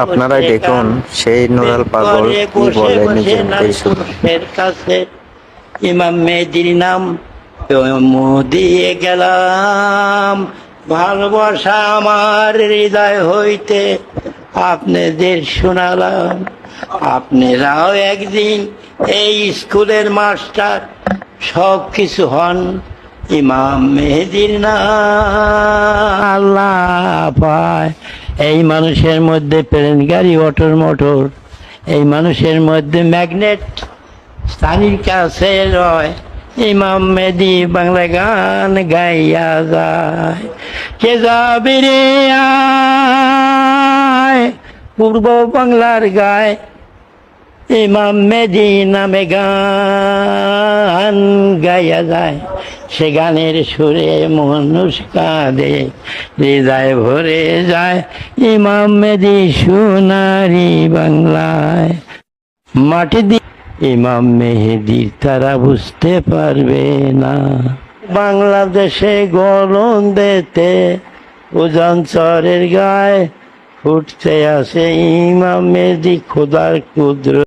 আপনারাই দেখুন সেই নুরাল পাগল কি বলে নিজের মুখেই শুনুন। কাছে ইমাম মেহেদির নাম দিয়ে গেলাম, ভালোবাসা আমার হৃদয় হইতে আপনাদের শোনালাম। আপনারাও একদিন এই স্কুলের মাস্টার সব কিছু হন ইমাম মেহেদির নাম। আল্লাহ পায় এই মানুষের মধ্যে প্লেন গাড়ি, অটোর মোটর, এই মানুষের মধ্যে ম্যাগনেট স্থানীর কাছে রয়। ইমাম মেহেদি বাংলা গান গাইয়া যায়, কে যাবে রে আয় পূর্ব বাংলার গায়, ইমাম মেহেদি নামে গান গাইয়া যায়। সে গানের সুরে মানুষ কাঁদে, হৃদয় ভরে যায় ইমাম মেহেদি সোনারি বাংলায়। মাটি দিয়ে ইমাম মেহেদি তারা বুঝতে পারবে না, বাংলাদেশে গলন দিতে উজান চরের গায়ে ফুটতে আসে ইমাম মেহেদি খোদার কুদরত।